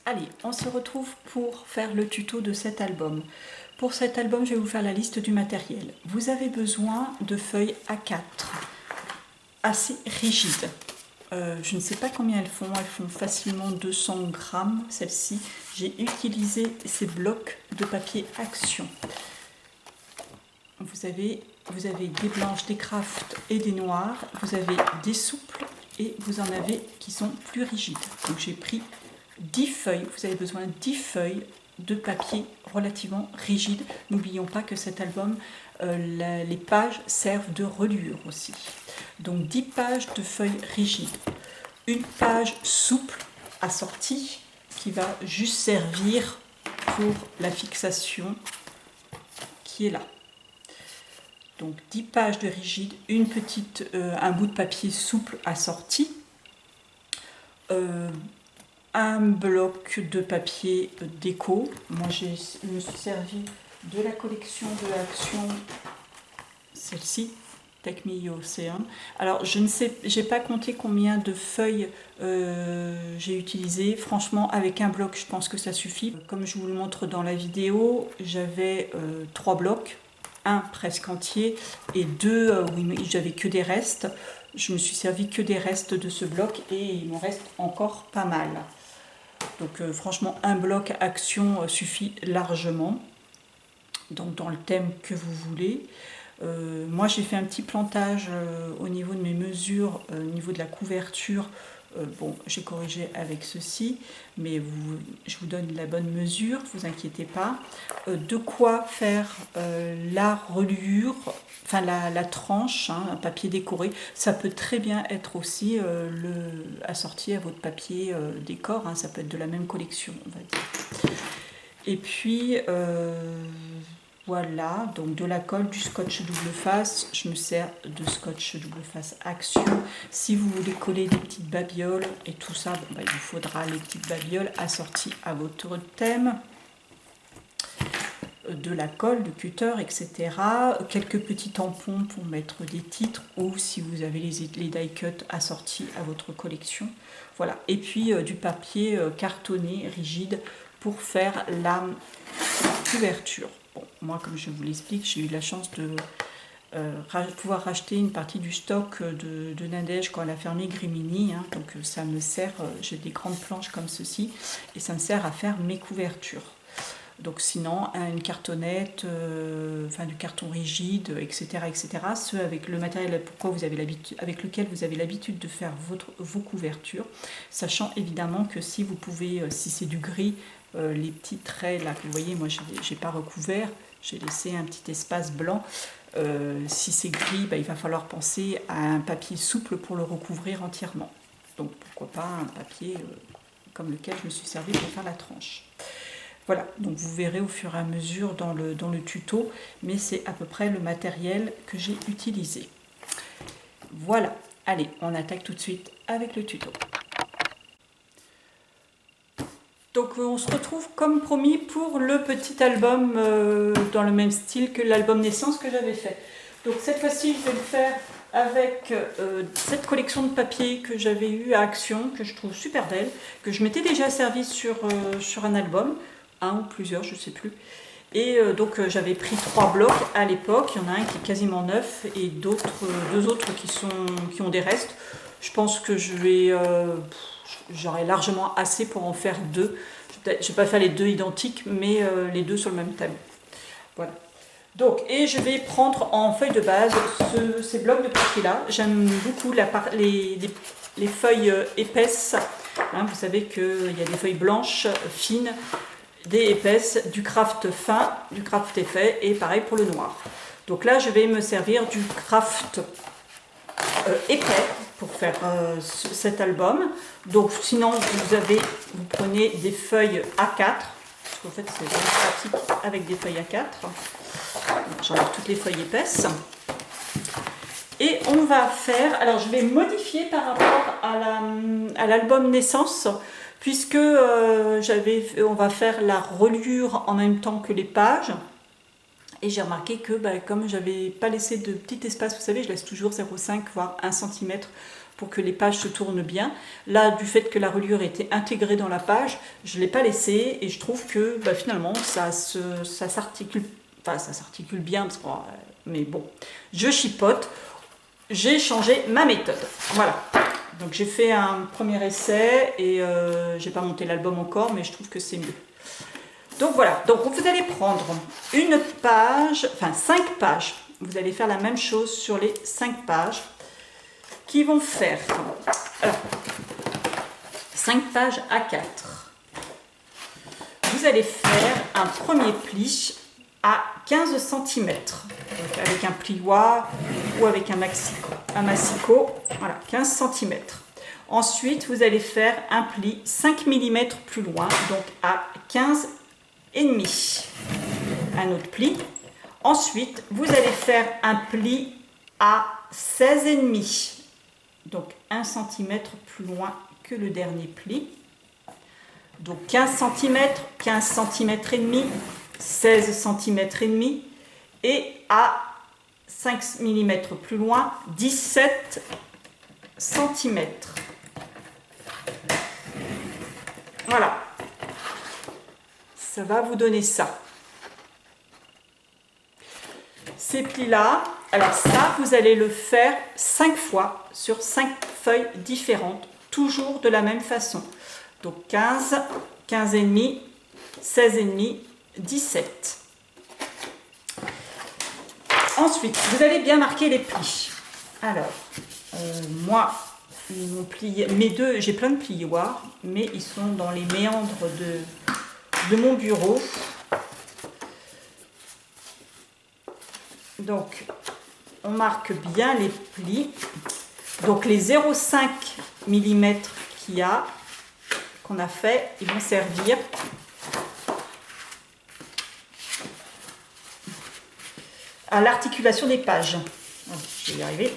Allez, on se retrouve pour faire le tuto de cet album. Pour cet album, je vais vous faire la liste du matériel. Vous avez besoin de feuilles A4 assez rigides. Je ne sais pas combien elles font facilement 200 grammes, celles-ci. J'ai utilisé ces blocs de papier Action. Vous avez des blanches, des craft et des noirs. Vous avez des souples et vous en avez qui sont plus rigides. Donc j'ai pris 10 feuilles. Vous avez besoin de 10 feuilles de papier relativement rigide. N'oublions pas que cet album, les pages servent de reliure aussi. Donc 10 pages de feuilles rigides. Une page souple assortie qui va juste servir pour la fixation qui est là. Donc 10 pages de rigide, un bout de papier souple assorti, un bloc de papier déco. Moi je me suis servi de la collection de Action, celle-ci, Take Me Your Ocean. Alors je ne sais, j'ai pas compté combien de feuilles j'ai utilisé. Franchement, avec un bloc, je pense que ça suffit. Comme je vous le montre dans la vidéo, j'avais 3 blocs. Un presque entier et deux où j'avais que des restes. Je me suis servi que des restes de ce bloc et il m'en reste encore pas mal. Donc franchement, un bloc Action suffit largement. Donc dans le thème que vous voulez. Moi j'ai fait un petit plantage au niveau de mes mesures, au niveau de la couverture. Bon, j'ai corrigé avec ceci, mais je vous donne la bonne mesure, ne vous inquiétez pas. De quoi faire la reliure, enfin la tranche, hein, un papier décoré. Ça peut très bien être aussi assorti à votre papier décor, hein, ça peut être de la même collection, on va dire. Et puis voilà, donc de la colle, du scotch double face. Je me sers de scotch double face Action. Si vous voulez coller des petites babioles et tout ça, bon, il vous faudra les petites babioles assorties à votre thème. De la colle, de cutter, etc. Quelques petits tampons pour mettre des titres ou si vous avez les die cut assortis à votre collection. Voilà, et puis du papier cartonné, rigide pour faire la couverture. Bon, moi, comme je vous l'explique, j'ai eu la chance de pouvoir racheter une partie du stock de Nadège quand elle a fermé Grimini. Hein, donc ça me sert, j'ai des grandes planches comme ceci, et ça me sert à faire mes couvertures. Donc sinon, une cartonnette, enfin du carton rigide, etc., etc. Ce avec le matériel avec lequel vous avez l'habitude de faire vos couvertures, sachant évidemment que si vous pouvez, si c'est du gris, les petits traits là que vous voyez, moi j'ai pas recouvert, j'ai laissé un petit espace blanc. Si c'est gris, il va falloir penser à un papier souple pour le recouvrir entièrement. Donc pourquoi pas un papier comme lequel je me suis servi pour faire la tranche. Voilà, donc vous verrez au fur et à mesure dans le tuto, mais c'est à peu près le matériel que j'ai utilisé. Voilà, allez, on attaque tout de suite avec le tuto. Donc on se retrouve comme promis pour le petit album dans le même style que l'album Naissance que j'avais fait. Donc cette fois-ci, je vais le faire avec cette collection de papier que j'avais eu à Action, que je trouve super belle, que je m'étais déjà servi sur un album, un ou plusieurs, je ne sais plus. Et donc j'avais pris 3 blocs à l'époque, il y en a un qui est quasiment neuf et deux autres qui ont des restes. Je pense que j'aurai largement assez pour en faire 2. Je ne vais pas faire les 2 identiques, mais les 2 sur le même thème. Voilà. Donc, et je vais prendre en feuille de base ces blocs de papier là. J'aime beaucoup les feuilles épaisses. Hein, vous savez qu'il y a des feuilles blanches, fines, des épaisses, du craft fin, du craft épais, et pareil pour le noir. Donc là, je vais me servir du craft épais pour faire cet album. Donc sinon, vous prenez des feuilles A4, parce qu'en fait c'est vraiment pratique avec des feuilles A4. J'enlève toutes les feuilles épaisses. Et on va faire, alors je vais modifier par rapport à l'album Naissance, puisque on va faire la reliure en même temps que les pages. Et j'ai remarqué que comme j'avais pas laissé de petit espace, vous savez, je laisse toujours 0,5 voire 1 cm pour que les pages se tournent bien. Là, du fait que la reliure était intégrée dans la page, je ne l'ai pas laissé et je trouve que finalement ça s'articule, enfin ça s'articule bien, parce que, mais bon, je chipote, j'ai changé ma méthode. Voilà, donc j'ai fait un premier essai et j'ai pas monté l'album encore, mais je trouve que c'est mieux. Donc voilà, donc vous allez prendre une page, enfin 5 pages, vous allez faire la même chose sur les 5 pages qui vont faire 5 pages A4. Vous allez faire un premier pli à 15 cm, donc avec un plioir ou avec un massicot, voilà, 15 cm. Ensuite, vous allez faire un pli 5 mm plus loin, donc à 15 et demi. Un autre pli. Ensuite, vous allez faire un pli à 16 et demi. Donc 1 cm plus loin que le dernier pli. Donc 15 cm, 15 cm et demi, 16 cm et demi et à 5 mm plus loin, 17 cm. Voilà. Ça va vous donner ça. Ces plis-là, alors ça, vous allez le faire 5 fois sur 5 feuilles différentes, toujours de la même façon. Donc 15, 15 et demi, 16 et demi, 17. Ensuite, vous allez bien marquer les plis. Alors, moi, mon pli, j'ai plein de plioirs, mais ils sont dans les méandres de mon bureau. Donc, on marque bien les plis. Donc, les 0,5 mm qu'il y a, qu'on a fait, ils vont servir à l'articulation des pages. Je vais y arriver.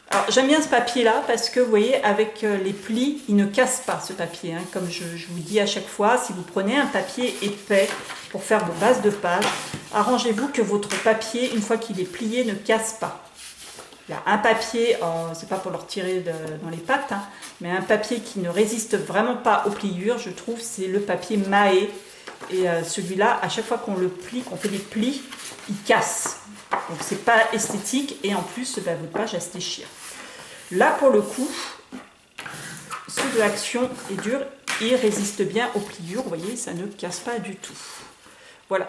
Alors, j'aime bien ce papier-là parce que, vous voyez, avec les plis, il ne casse pas ce papier. Hein. Comme je vous dis à chaque fois, si vous prenez un papier épais pour faire vos bases de pages, arrangez-vous que votre papier, une fois qu'il est plié, ne casse pas. Il y a un papier, c'est pas pour le retirer dans les pattes, hein, mais un papier qui ne résiste vraiment pas aux pliures, je trouve, c'est le papier Mahé. Et celui-là, à chaque fois qu'on le plie, qu'on fait des plis, il casse. Donc c'est pas esthétique et en plus, votre page, elle se déchire. Là, pour le coup, ceux de Action est dur, il résiste bien aux pliures, vous voyez, ça ne casse pas du tout. Voilà.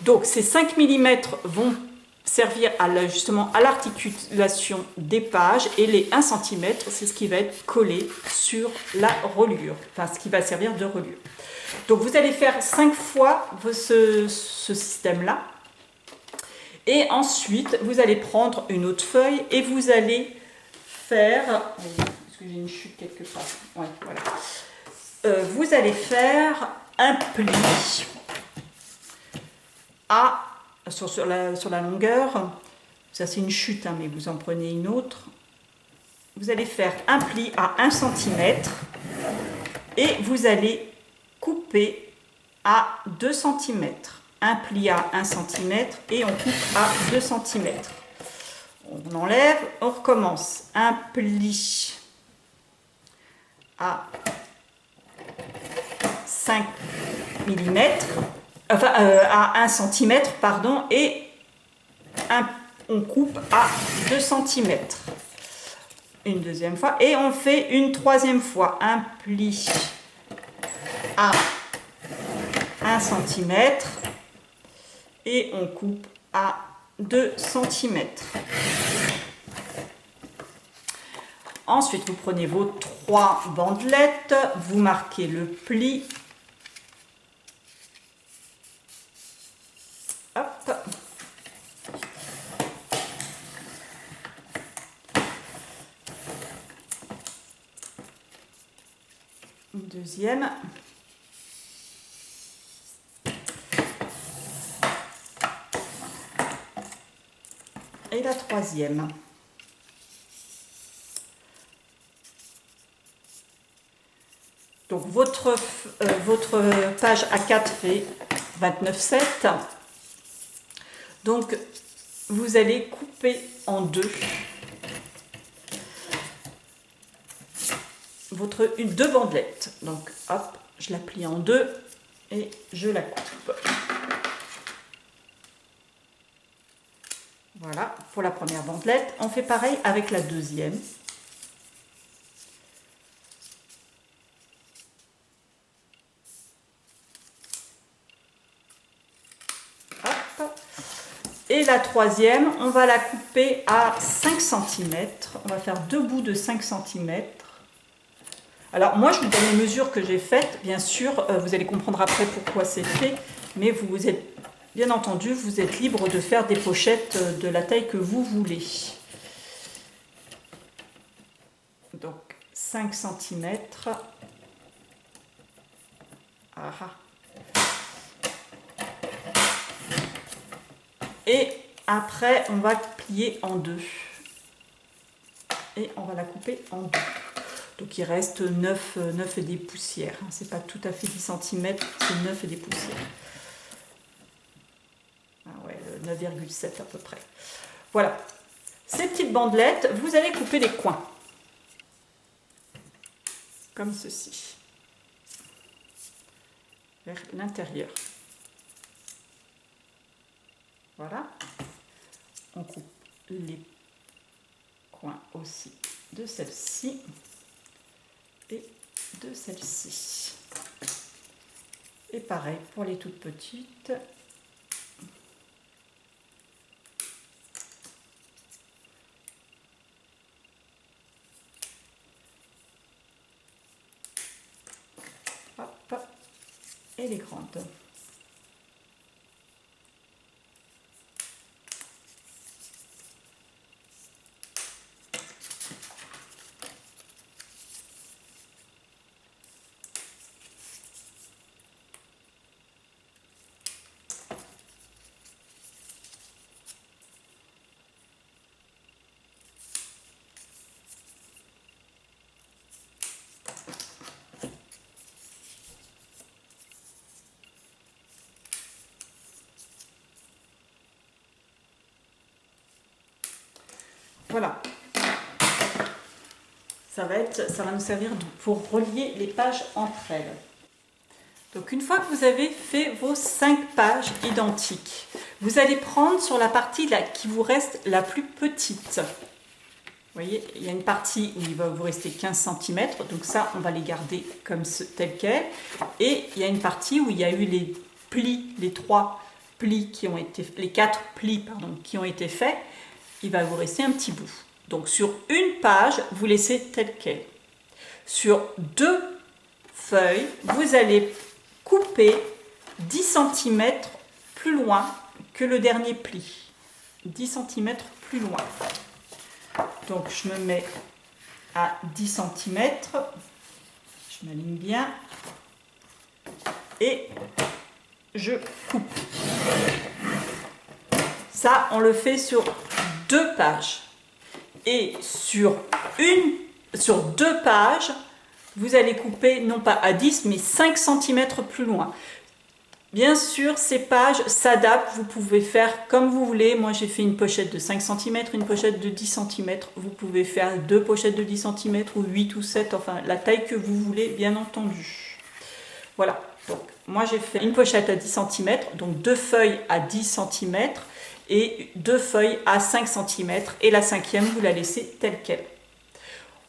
Donc ces 5 mm vont servir justement à l'articulation des pages et les 1 cm, c'est ce qui va être collé sur la reliure, enfin ce qui va servir de reliure. Donc vous allez faire 5 fois ce système-là et ensuite vous allez prendre une autre feuille et vous allez faire, est-ce que j'ai une chute quelque part? Ouais, voilà. Vous allez faire un pli sur la longueur, ça c'est une chute, hein, mais vous en prenez une autre. Vous allez faire un pli à 1 cm et vous allez couper à 2 cm. Un pli à 1 cm et on coupe à 2 cm. On enlève, on recommence. Un pli à 5 mm. Enfin, à 1 cm, pardon, et on coupe à 2 cm. Une deuxième fois, et on fait une troisième fois, un pli à 1 cm, et on coupe à 2 cm. Ensuite, vous prenez vos 3 bandelettes, vous marquez le pli. Hop. Une deuxième. Et la troisième. Donc votre page A4 fait 29,7. Donc vous allez couper en deux deux bandelettes. Donc hop, je la plie en deux et je la coupe. Voilà pour la première bandelette. On fait pareil avec la deuxième. Hop. Et la troisième, on va la couper à 5 cm. On va faire deux bouts de 5 cm. Alors moi je vous donne les mesures que j'ai faites, bien sûr, vous allez comprendre après pourquoi c'est fait, mais vous êtes, bien entendu, vous êtes libre de faire des pochettes de la taille que vous voulez. Donc 5 cm. Et après on va plier en deux. Et on va la couper en deux. Donc il reste 9 et des poussières. C'est pas tout à fait 10 cm, c'est 9 et des poussières. Ah ouais, 9,7 à peu près. Voilà. Ces petites bandelettes, vous allez couper les coins. Comme ceci. Vers l'intérieur. Voilà. On coupe les coins aussi de celle-ci. Et de celle-ci. Et pareil pour les toutes petites. Hop. Et les grandes. Voilà. Ça va nous servir pour relier les pages entre elles. Donc une fois que vous avez fait vos 5 pages identiques, vous allez prendre sur la partie là, qui vous reste la plus petite. Vous voyez, il y a une partie où il va vous rester 15 cm, donc ça on va les garder comme tel quel. Et il y a une partie où il y a eu les plis, les 4 plis qui ont été faits. Il va vous rester un petit bout. Donc sur une page, vous laissez tel quel. Sur 2 feuilles, vous allez couper 10 cm plus loin que le dernier pli. 10 cm plus loin. Donc je me mets à 10 cm. Je m'aligne bien. Et je coupe. Ça, on le fait sur 2 pages. Et sur 2 pages, vous allez couper non pas à 10 mais 5 cm plus loin. Bien sûr, ces pages s'adaptent, vous pouvez faire comme vous voulez. Moi j'ai fait une pochette de 5 cm, une pochette de 10 cm. Vous pouvez faire 2 pochettes de 10 cm ou 8 ou 7, enfin la taille que vous voulez, bien entendu. Voilà, donc moi j'ai fait une pochette à 10 cm, donc 2 feuilles à 10 cm. Et 2 feuilles à 5 cm et la 5e vous la laissez telle quelle.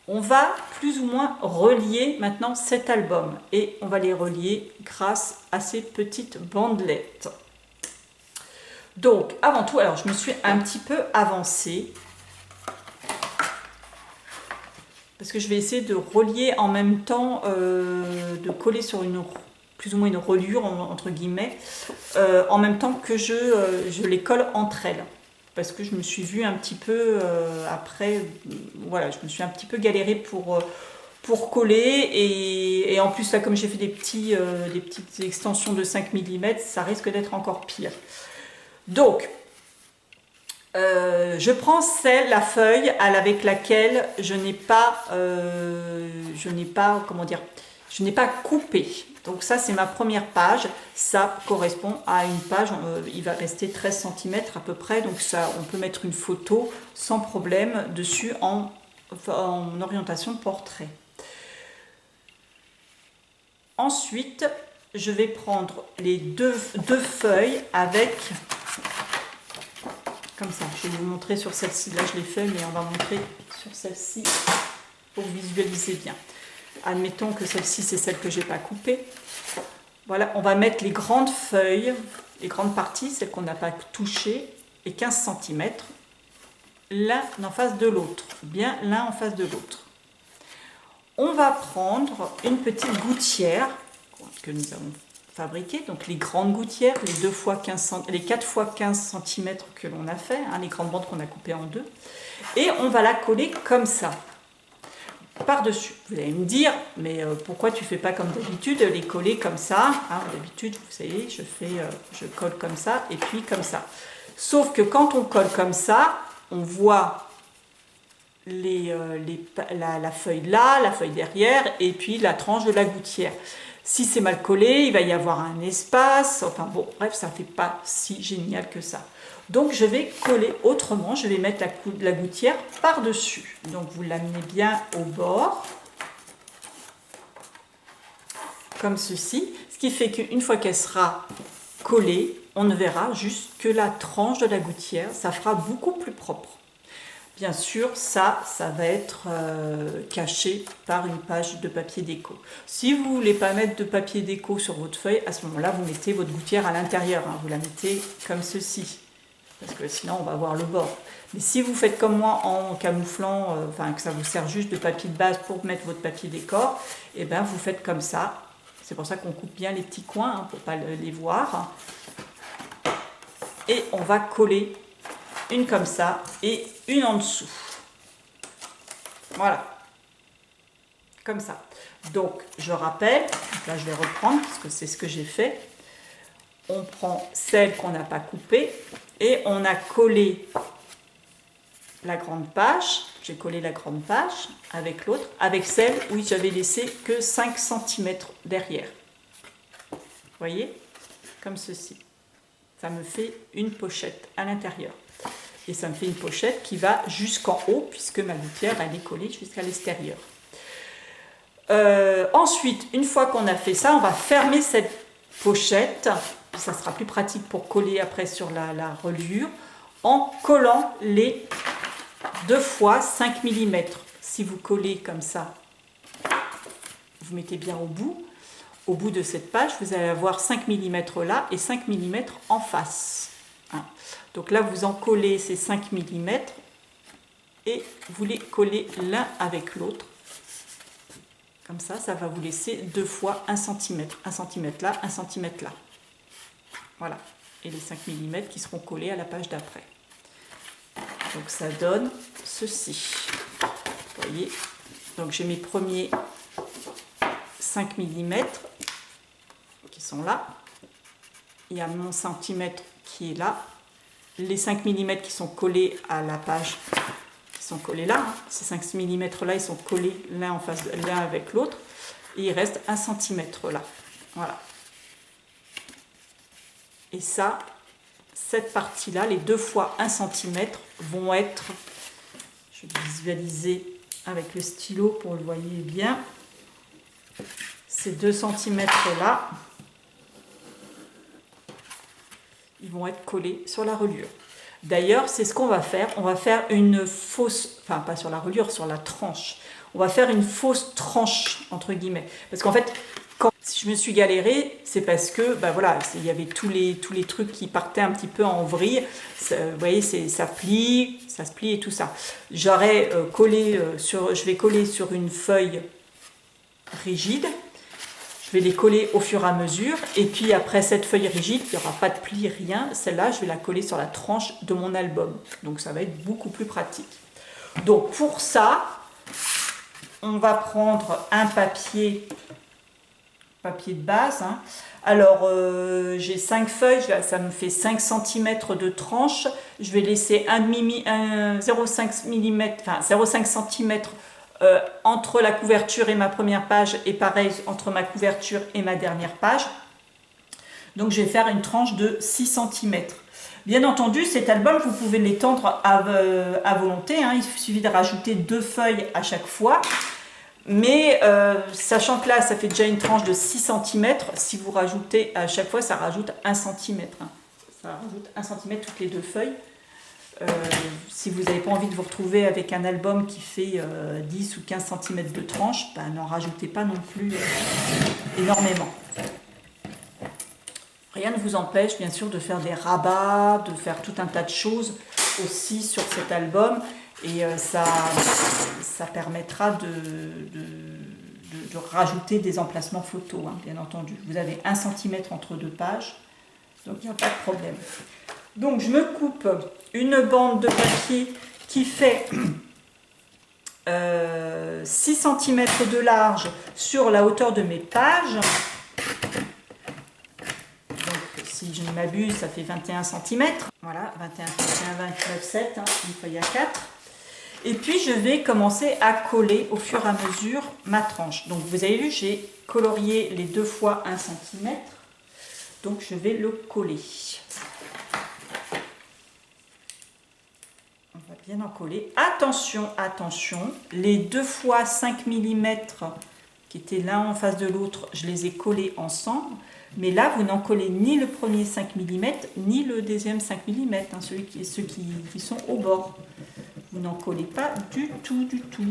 On va plus ou moins relier maintenant cet album et on va les relier grâce à ces petites bandelettes. Donc avant tout, alors je me suis un petit peu avancée parce que je vais essayer de relier en même temps, de coller sur plus ou moins une reliure entre guillemets, en même temps que je les colle entre elles, parce que je me suis vue un petit peu après, voilà, je me suis un petit peu galérée pour coller, et en plus là comme j'ai fait des petites extensions de 5 mm, ça risque d'être encore pire. Donc je prends la feuille avec laquelle je n'ai pas coupé. Donc ça c'est ma première page, ça correspond à une page, il va rester 13 cm à peu près, donc ça on peut mettre une photo sans problème dessus en orientation portrait. Ensuite, je vais prendre les deux feuilles avec, comme ça, je vais vous montrer sur celle-ci, là je l'ai fait, mais on va montrer sur celle-ci pour visualiser bien. Admettons que celle-ci, c'est celle que je n'ai pas coupée. Voilà, on va mettre les grandes feuilles, les grandes parties, celles qu'on n'a pas touchées, et 15 cm, l'un en face de l'autre, bien l'un en face de l'autre. On va prendre une petite gouttière que nous avons fabriquée, donc les grandes gouttières, les 4 fois 15 cm que l'on a fait, hein, les grandes bandes qu'on a coupées en deux, et on va la coller comme ça, par-dessus. Vous allez me dire, mais pourquoi tu fais pas comme d'habitude, les coller comme ça, hein, d'habitude, vous savez, je colle comme ça, et puis comme ça. Sauf que quand on colle comme ça, on voit la feuille là, la feuille derrière, et puis la tranche de la gouttière. Si c'est mal collé, il va y avoir un espace, enfin bon, bref, ça ne fait pas si génial que ça. Donc je vais coller autrement, je vais mettre la gouttière par-dessus. Donc vous l'amenez bien au bord, comme ceci, ce qui fait qu'une fois qu'elle sera collée, on ne verra juste que la tranche de la gouttière, ça fera beaucoup plus propre. Bien sûr, ça va être caché par une page de papier déco. Si vous ne voulez pas mettre de papier déco sur votre feuille, à ce moment-là, vous mettez votre gouttière à l'intérieur. Hein, vous la mettez comme ceci, parce que sinon, on va voir le bord. Mais si vous faites comme moi en camouflant, que ça vous sert juste de papier de base pour mettre votre papier décor, et bien vous faites comme ça. C'est pour ça qu'on coupe bien les petits coins, hein, pour ne pas les voir. Et on va coller une comme ça et une en dessous. Voilà, comme ça. Donc je rappelle, là je vais reprendre parce que c'est ce que j'ai fait. On prend celle qu'on n'a pas coupée et on a collé la grande page. J'ai collé la grande page avec l'autre, avec celle où j'avais laissé que 5 cm derrière. Vous voyez, comme ceci. Ça me fait une pochette à l'intérieur. Et ça me fait une pochette qui va jusqu'en haut, puisque ma gouttière, elle est collée jusqu'à l'extérieur. Ensuite, une fois qu'on a fait ça, on va fermer cette pochette, puis ça sera plus pratique pour coller après sur la reliure, en collant les 2 fois 5 mm. Si vous collez comme ça, vous mettez bien au bout de cette page, vous allez avoir 5 mm là et 5 mm en face. Hein. Donc là, vous en collez ces 5 mm et vous les collez l'un avec l'autre. Comme ça, ça va vous laisser 2 fois 1 cm. 1 cm là, 1 cm là. Voilà. Et les 5 mm qui seront collés à la page d'après. Donc ça donne ceci. Vous voyez. Donc j'ai mes premiers 5 mm qui sont là. Il y a mon centimètre qui est là. Les 5 mm qui sont collés à la page, qui sont collés là, hein. Ces 5 mm là, ils sont collés l'un avec l'autre, et il reste 1 cm là. Voilà. Et ça, cette partie-là, les 2 fois 1 cm vont être, je vais visualiser avec le stylo pour le voyer bien, ces 2 cm là, ils vont être collés sur la reliure. D'ailleurs, c'est ce qu'on va faire. On va faire une fausse, enfin pas sur la reliure, sur la tranche. On va faire une fausse tranche, entre guillemets. Parce qu'en fait, si je me suis galérée, c'est parce que, ben voilà, il y avait tous les trucs qui partaient un petit peu en vrille. Vous voyez, ça se plie et tout ça. J'aurais collé je vais coller sur une feuille rigide. Je vais les coller au fur et à mesure, et puis après cette feuille rigide, il n'y aura pas de pli, rien. Celle-là, je vais la coller sur la tranche de mon album. Donc ça va être beaucoup plus pratique. Donc pour ça, on va prendre un papier de base. Hein. Alors j'ai 5 feuilles, ça me fait 5 cm de tranche. Je vais laisser 0,5 mm, enfin 0,5 cm entre la couverture et ma première page, et pareil entre ma couverture et ma dernière page. Donc je vais faire une tranche de 6 cm. Bien entendu, cet album, vous pouvez l'étendre à volonté, hein. Il suffit de rajouter 2 feuilles à chaque fois. Mais sachant que là, ça fait déjà une tranche de 6 cm, si vous rajoutez à chaque fois, ça rajoute 1 cm. Hein. Ça rajoute 1 cm toutes les deux feuilles. Si vous n'avez pas envie de vous retrouver avec un album qui fait 10 ou 15 cm de tranche, ben, n'en rajoutez pas non plus énormément. Rien ne vous empêche bien sûr de faire des rabats, de faire tout un tas de choses aussi sur cet album et ça permettra de rajouter des emplacements photos, hein, bien entendu. Vous avez 1 cm entre deux pages, donc il n'y a pas de problème. Donc je me coupe une bande de papier qui fait 6 cm de large sur la hauteur de mes pages. Si je ne m'abuse, ça fait 21 cm. Voilà, 21, 21, 29, 7, hein, une feuille à 4. Et puis, je vais commencer à coller au fur et à mesure ma tranche. Donc, vous avez vu, j'ai colorié les 2 fois 1 cm. Donc, je vais le coller. On va bien en coller. Attention, attention, les 2 fois 5 mm qui étaient l'un en face de l'autre, je les ai collés ensemble. Mais là, vous n'en collez ni le premier 5 mm, ni le deuxième 5 mm, hein, ceux qui sont au bord. Vous n'en collez pas du tout, du tout.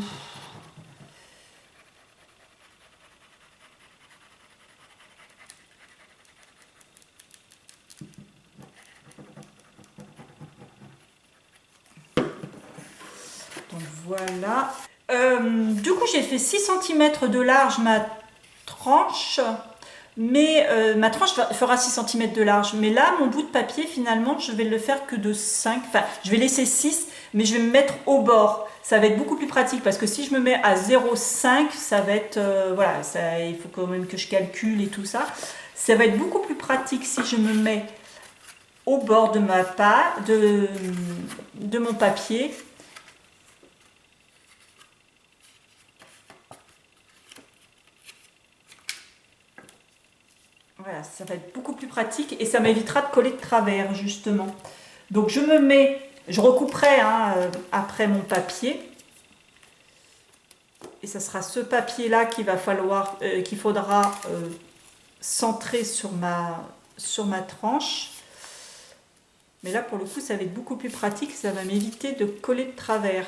Donc voilà. Du coup, j'ai fait 6 cm de large ma tranche. Mais ma tranche fera 6 cm de large. Mais là, mon bout de papier, finalement, je vais le faire que de 5. Enfin, je vais laisser 6, mais je vais me mettre au bord. Ça va être beaucoup plus pratique parce que si je me mets à 0,5, ça va être... voilà, il faut quand même que je calcule et tout ça. Ça va être beaucoup plus pratique si je me mets au bord de ma de mon papier. Voilà, ça va être beaucoup plus pratique et ça m'évitera de coller de travers justement. Donc je recouperai hein, après mon papier. Et ça sera ce papier là qu'il faudra centrer sur ma tranche. Mais là pour le coup ça va être beaucoup plus pratique, ça va m'éviter de coller de travers.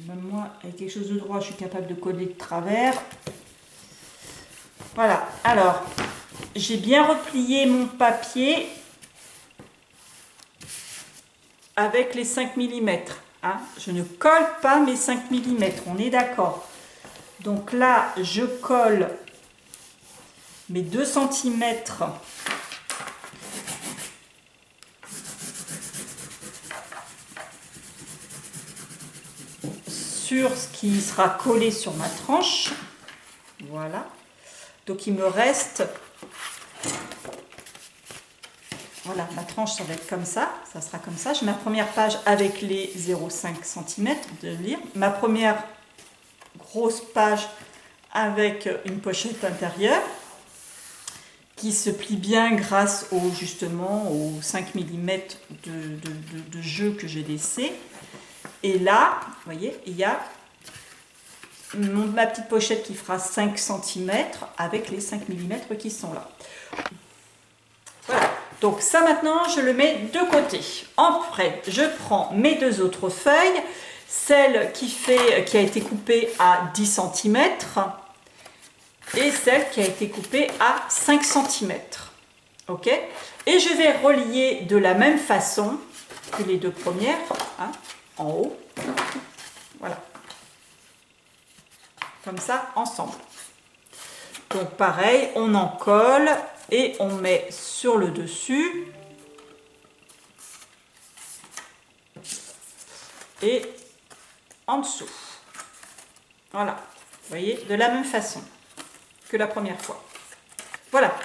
Même moi, avec quelque chose de droit, je suis capable de coller de travers. Voilà. Alors, j'ai bien replié mon papier avec les 5 mm. Hein. Je ne colle pas mes 5 mm, on est d'accord. Donc là, je colle mes 2 cm sur ce qui sera collé sur ma tranche. Voilà. Donc il me reste... Voilà, ma tranche, ça va être comme ça. Ça sera comme ça. J'ai ma première page avec les 0,5 cm de lire. Ma première grosse page avec une pochette intérieure qui se plie bien grâce justement aux 5 mm de jeu que j'ai laissé. Et là, vous voyez, il y a ma petite pochette qui fera 5 cm avec les 5 mm qui sont là. Voilà. Donc ça maintenant, je le mets de côté. Après, je prends mes 2 autres feuilles. Celle qui a été coupée à 10 cm et celle qui a été coupée à 5 cm. Ok? Et je vais relier de la même façon que les 2 premières. Hein, en haut, voilà, comme ça, ensemble. Donc pareil, on en colle et on met sur le dessus et en dessous. Voilà, vous voyez, de la même façon que la première fois. Voilà.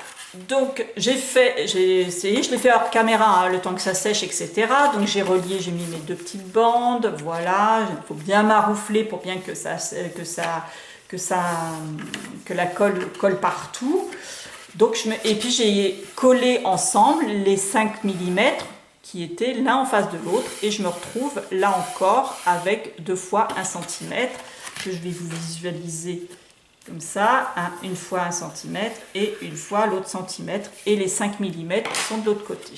Donc j'ai essayé, je l'ai fait hors caméra hein, le temps que ça sèche, etc. Donc j'ai relié, j'ai mis mes 2 petites bandes, voilà, il faut bien maroufler pour bien que la colle partout. Donc et puis j'ai collé ensemble les 5 mm qui étaient l'un en face de l'autre et je me retrouve là encore avec 2 fois 1 cm que je vais vous visualiser comme ça, une fois 1 cm et une fois l'autre centimètre et les 5 mm sont de l'autre côté.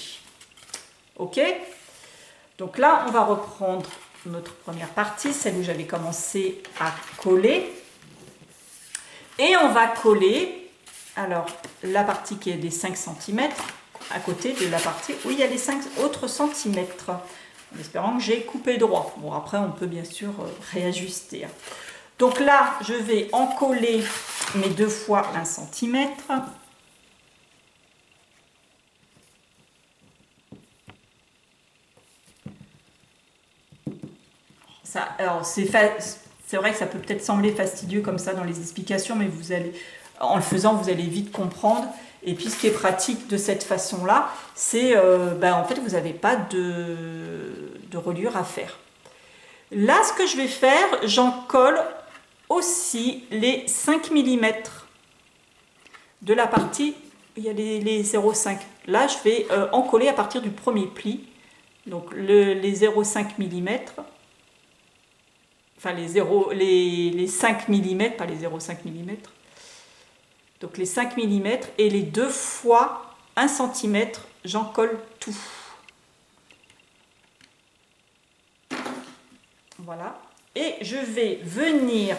Ok? Donc là, on va reprendre notre première partie, celle où j'avais commencé à coller. Et on va coller, alors, la partie qui est des 5 cm à côté de la partie où il y a les 5 autres centimètres. En espérant que j'ai coupé droit. Bon, après, on peut bien sûr réajuster. Donc là, je vais en coller mes 2 fois 1 cm. Alors c'est vrai que ça peut peut-être sembler fastidieux comme ça dans les explications, mais vous allez, en le faisant, vous allez vite comprendre. Et puis ce qui est pratique de cette façon-là, c'est en fait vous n'avez pas de reliure à faire. Là, ce que je vais faire, j'en colle aussi les 5 mm de la partie où il y a les 0,5. Là, je vais en coller à partir du premier pli. Donc les 0,5 mm. Enfin, les 5 mm, pas les 0,5 mm. Donc les 5 mm et les 2 fois 1 cm, j'en colle tout. Voilà. Et je vais venir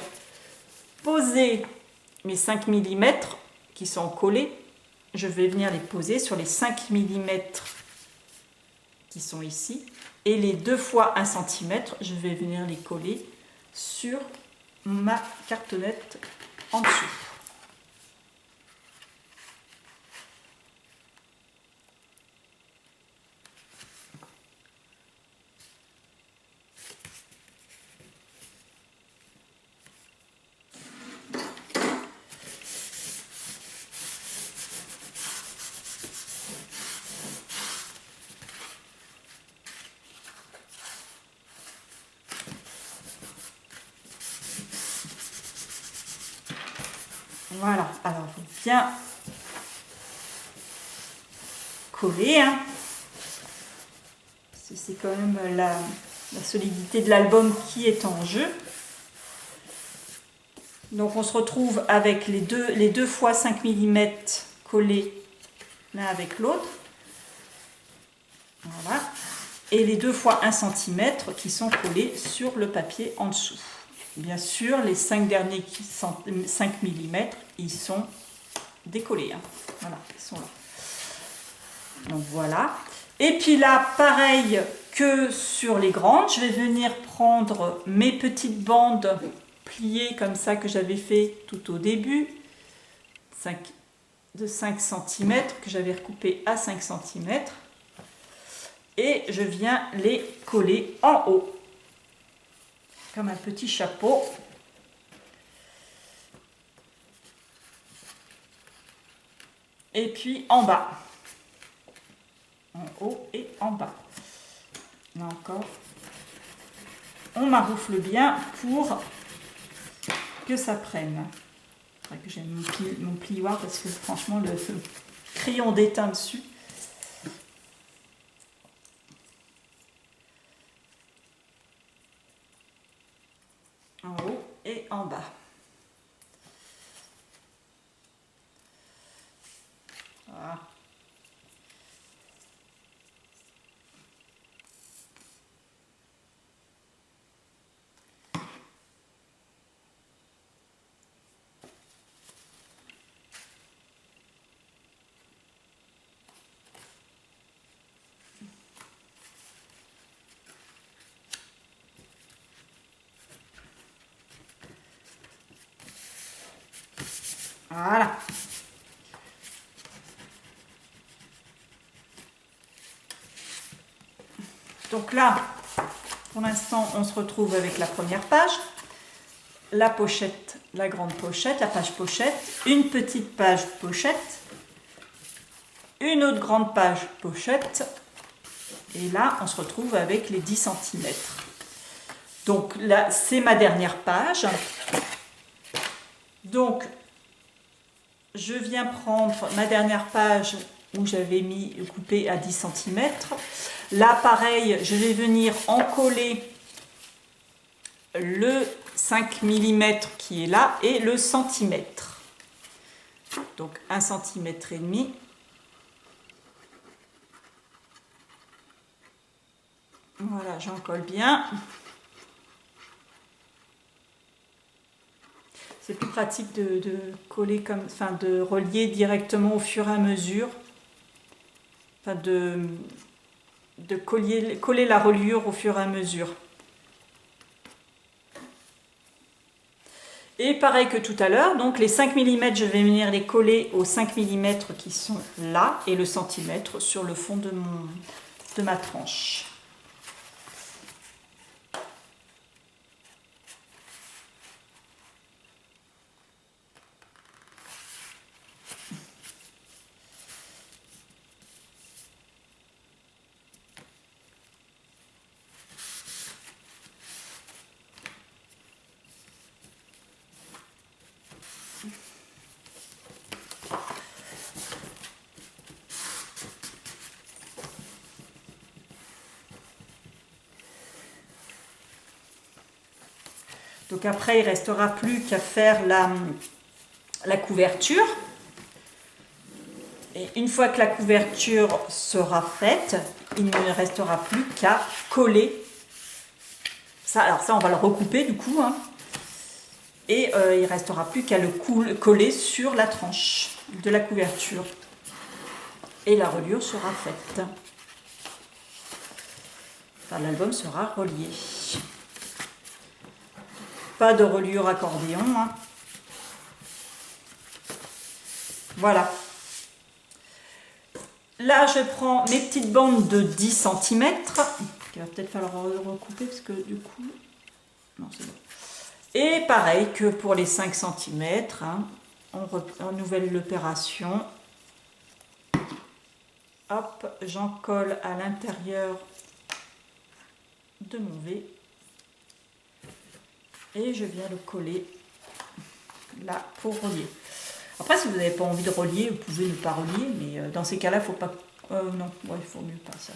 poser mes 5 mm qui sont collés. Je vais venir les poser sur les 5 mm qui sont ici. Et les 2 fois 1 cm, je vais venir les coller sur ma cartonnette en dessous. Voilà, alors il faut bien coller, hein. C'est quand même la solidité de l'album qui est en jeu. Donc on se retrouve avec les deux fois 5 mm collés l'un avec l'autre. Voilà. Et les 2 fois 1 cm qui sont collés sur le papier en dessous. Bien sûr, les 5 derniers 5 mm, ils sont décollés. Hein. Voilà, ils sont là. Donc voilà. Et puis là, pareil que sur les grandes, je vais venir prendre mes petites bandes pliées comme ça que j'avais fait tout au début, de 5 cm, que j'avais recoupé à 5 cm. Et je viens les coller en haut, comme un petit chapeau. Et puis en bas. En haut et en bas. Là encore, on maroufle bien pour que ça prenne. Il faudrait que j'aime mon plioir parce que franchement le crayon d'étain dessus. En haut et en bas. Voilà. Voilà. Donc là, pour l'instant, on se retrouve avec la première page, la pochette, la grande pochette, la page pochette, une petite page pochette, une autre grande page pochette, et là, on se retrouve avec les 10 cm. Donc là, c'est ma dernière page. Donc, je viens prendre ma dernière page où j'avais mis coupé à 10 cm. Là pareil, je vais venir encoller le 5 mm qui est là et le centimètre. Donc 1,5 cm. Voilà, j'en colle bien. C'est plus pratique de coller comme, enfin de relier directement au fur et à mesure. Enfin de coller la reliure au fur et à mesure. Et pareil que tout à l'heure, donc les 5 mm, je vais venir les coller aux 5 mm qui sont là et le centimètre sur le fond de ma tranche. Donc après, il ne restera plus qu'à faire la couverture. Et une fois que la couverture sera faite, il ne restera plus qu'à coller. Ça, alors ça, on va le recouper du coup. Hein. Et il ne restera plus qu'à le coller sur la tranche de la couverture. Et la reliure sera faite. Enfin, l'album sera relié. Pas de reliure accordéon. Hein. Voilà. Là, je prends mes petites bandes de 10 cm. Il va peut-être falloir recouper parce que du coup... Non, c'est bon. Et pareil que pour les 5 cm, hein, on renouvelle l'opération. Hop, j'en colle à l'intérieur de mon V. Et je viens le coller là pour relier. Après, si vous n'avez pas envie de relier, vous pouvez ne pas relier, mais dans ces cas-là, il ne faut pas... non, ouais, il faut mieux pas ça.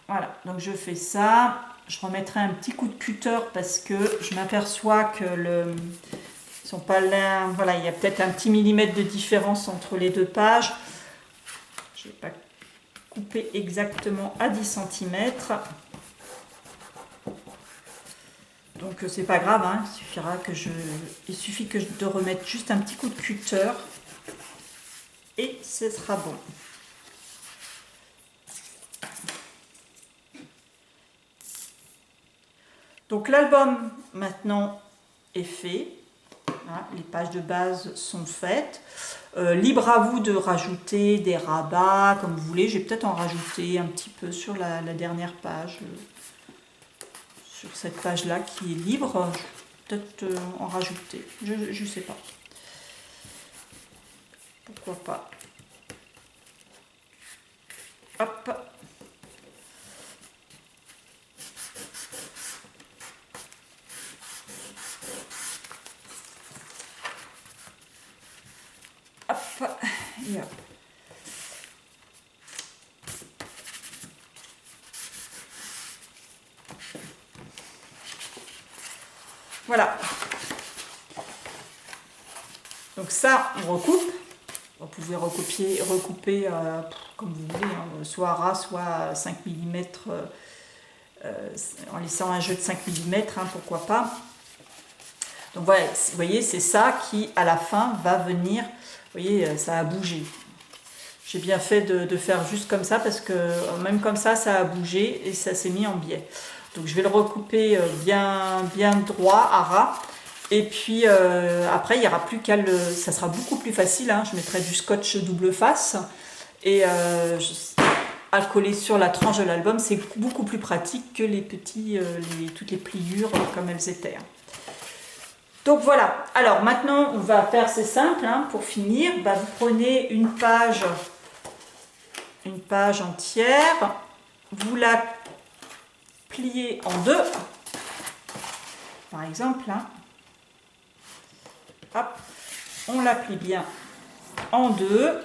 Voilà, donc je fais ça. Je remettrai un petit coup de cutter parce que je m'aperçois que ils sont pas là. Voilà, il y a peut-être un petit millimètre de différence entre les deux pages. Je ne vais pas couper exactement à 10 cm. Donc c'est pas grave, hein, il suffit que de remettre juste un petit coup de cutter et ce sera bon. Donc l'album maintenant est fait, hein, les pages de base sont faites. Libre à vous de rajouter des rabats comme vous voulez, je vais peut-être en rajouter un petit peu sur la dernière page. Sur cette page-là qui est libre, peut-être en rajouter, je ne sais pas. Pourquoi pas. Hop. Hop. Et hop. Voilà. Donc ça, on recoupe. Vous pouvez recouper comme vous voulez, hein, soit ras, soit 5 mm, en laissant un jeu de 5 mm, hein, pourquoi pas. Donc voilà, vous voyez, c'est ça qui, à la fin, va venir, vous voyez, ça a bougé. J'ai bien fait de faire juste comme ça, parce que même comme ça a bougé et ça s'est mis en biais. Donc je vais le recouper bien droit, à ras. Et puis après, il n'y aura plus qu'à ça sera beaucoup plus facile. Hein. Je mettrai du scotch double face et à le coller sur la tranche de l'album. C'est beaucoup plus pratique que toutes les pliures comme elles étaient. Hein. Donc voilà. Alors maintenant, on va faire, c'est simple. Hein, pour finir, vous prenez une page entière, vous la pliez en deux, par exemple. Hein. Hop, on la plie bien en deux.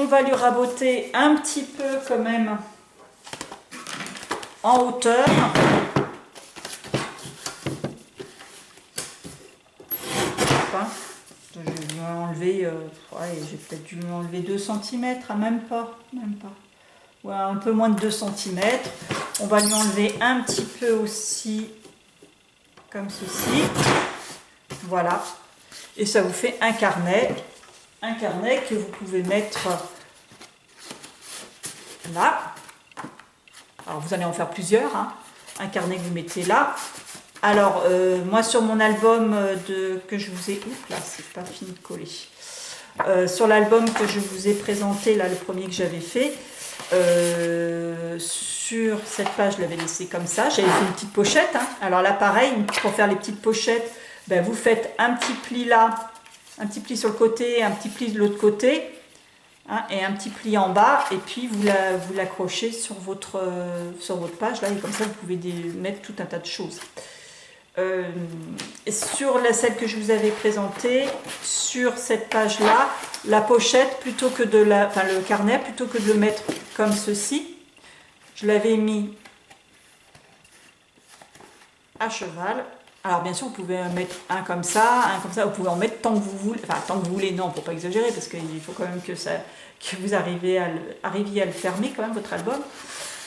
on va lui raboter un petit peu quand même en hauteur. Je vais lui enlever, j'ai peut-être dû lui enlever 2 cm, même pas. Ouais, un peu moins de 2 cm. On va lui enlever un petit peu aussi, comme ceci. Voilà. Et ça vous fait un carnet que vous pouvez mettre là. Alors vous allez en faire plusieurs, hein. Un carnet que vous mettez là. Alors moi sur mon album que je vous ai... Oups, là c'est pas fini de coller. Sur l'album que je vous ai présenté, là le premier que j'avais fait, sur cette page je l'avais laissé comme ça. J'avais fait une petite pochette, hein. Alors là pareil, pour faire les petites pochettes, ben, vous faites un petit pli là, un petit pli sur le côté, un petit pli de l'autre côté, hein, et un petit pli en bas, et puis vous l'accrochez sur votre page là, et comme ça vous pouvez mettre tout un tas de choses. Sur celle que je vous avais présentée, sur cette page là, la pochette, plutôt que le carnet, plutôt que de le mettre comme ceci, je l'avais mis à cheval. Alors bien sûr vous pouvez en mettre un comme ça, vous pouvez en mettre tant que vous voulez, enfin tant que vous voulez, non, pour pas exagérer, parce qu'il faut quand même que vous arriviez à le fermer quand même, votre album.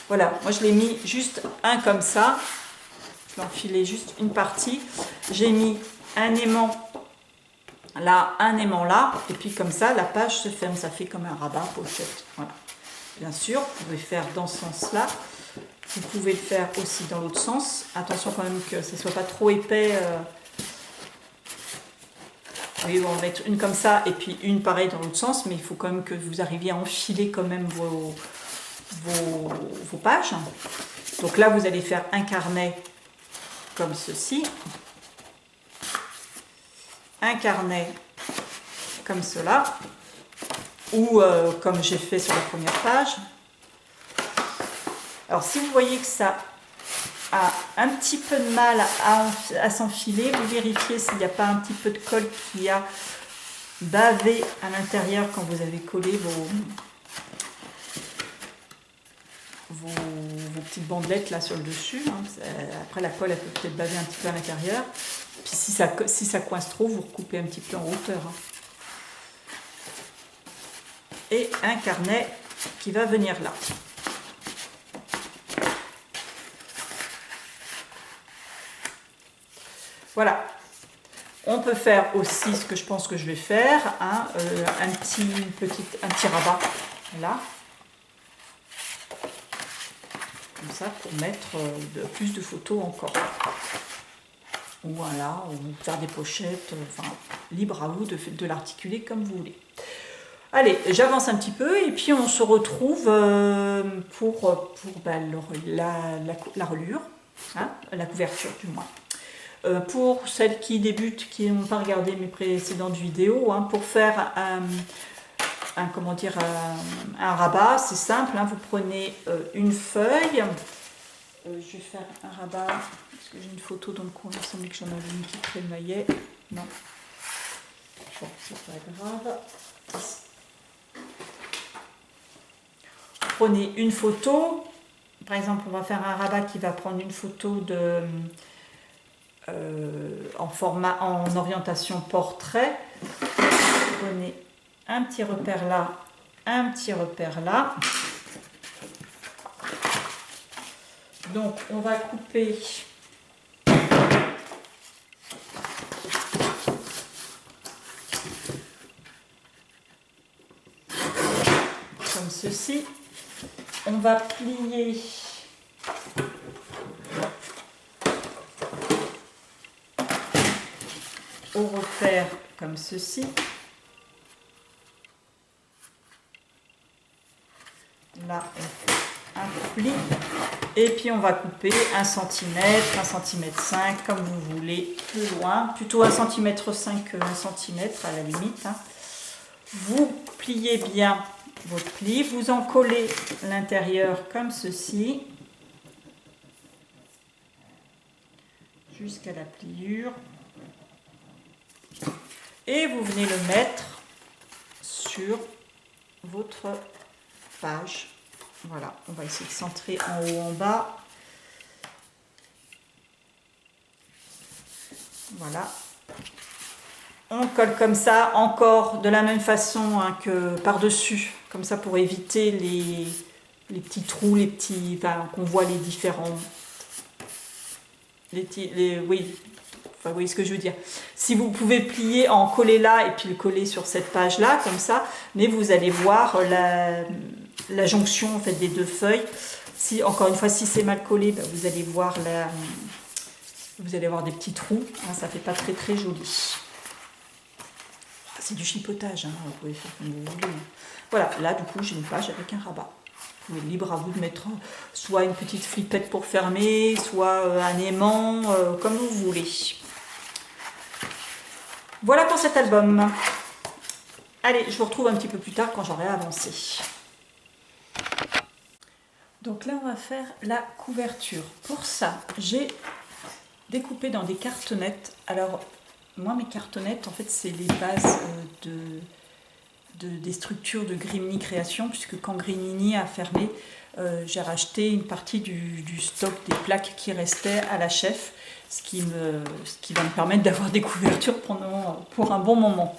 Voilà, moi je l'ai mis juste un comme ça. Je vais enfiler juste une partie. J'ai mis un aimant là, un aimant là, et puis comme ça, la page se ferme. Ça fait comme un rabat pochette. Voilà. Bien sûr, vous pouvez faire dans ce sens-là. Vous pouvez le faire aussi dans l'autre sens. Attention quand même que ce ne soit pas trop épais. Oui, on va mettre une comme ça et puis une pareille dans l'autre sens, mais il faut quand même que vous arriviez à enfiler quand même vos pages. Donc là, vous allez faire un carnet comme ceci, un carnet comme cela, ou comme j'ai fait sur la première page. Alors si vous voyez que ça a un petit peu de mal à s'enfiler, vous vérifiez s'il n'y a pas un petit peu de colle qui a bavé à l'intérieur quand vous avez collé vos petites bandelettes là sur le dessus, hein. Après la colle elle peut peut-être baver un petit peu à l'intérieur, puis si ça coince trop, vous recoupez un petit peu en hauteur, hein. Et un carnet qui va venir là. Voilà. On peut faire aussi ce que je pense que je vais faire, hein, un petit rabat là. Comme ça, pour mettre plus de photos encore. Voilà, ou faire des pochettes, enfin, libre à vous de l'articuler comme vous voulez. Allez, j'avance un petit peu et puis on se retrouve pour la reliure, hein, la couverture du moins. Pour celles qui débutent, qui n'ont pas regardé mes précédentes vidéos, hein, pour faire un rabat, c'est simple, hein, vous prenez une feuille, je vais faire un rabat, parce que j'ai une photo dans le coin, il me semblait que j'en avais une qui crémaillait, non, bon, c'est pas grave. Prenez une photo, par exemple on va faire un rabat qui va prendre une photo en orientation portrait. Prenez un petit repère là, un petit repère là. Donc on va couper comme ceci. On va plier au repère comme ceci. Là, on fait un pli. Et puis on va couper 1 cm, 1 cm 5, comme vous voulez, plus loin. Plutôt 1 cm 5 que 1 cm à la limite, hein. Vous pliez bien votre pli, vous en collez l'intérieur comme ceci, jusqu'à la pliure. Et vous venez le mettre sur votre page. Voilà, on va essayer de centrer en haut, en bas. Voilà. On colle comme ça, encore de la même façon hein, que par-dessus, comme ça pour éviter les petits trous, les petits, enfin, qu'on voit les différents... oui, enfin, vous voyez ce que je veux dire. Si vous pouvez plier, en coller là et puis le coller sur cette page-là, comme ça, mais vous allez voir la jonction en fait, des deux feuilles. Si, encore une fois, si c'est mal collé, ben, vous allez voir des petits trous. Hein, ça fait pas très très joli. C'est du chipotage, hein, vous pouvez faire comme vous voulez. Voilà, là du coup j'ai une page avec un rabat. Vous êtes libre à vous de mettre soit une petite flippette pour fermer, soit un aimant, comme vous voulez. Voilà pour cet album. Allez, je vous retrouve un petit peu plus tard quand j'aurai avancé. Donc là, on va faire la couverture. Pour ça, j'ai découpé dans des cartonnettes. Alors, moi, mes cartonnettes, en fait, c'est les bases des structures de Grimini Création, puisque quand Grimini a fermé, j'ai racheté une partie du stock des plaques qui restaient à la chef, ce qui va me permettre d'avoir des couvertures pour un bon moment.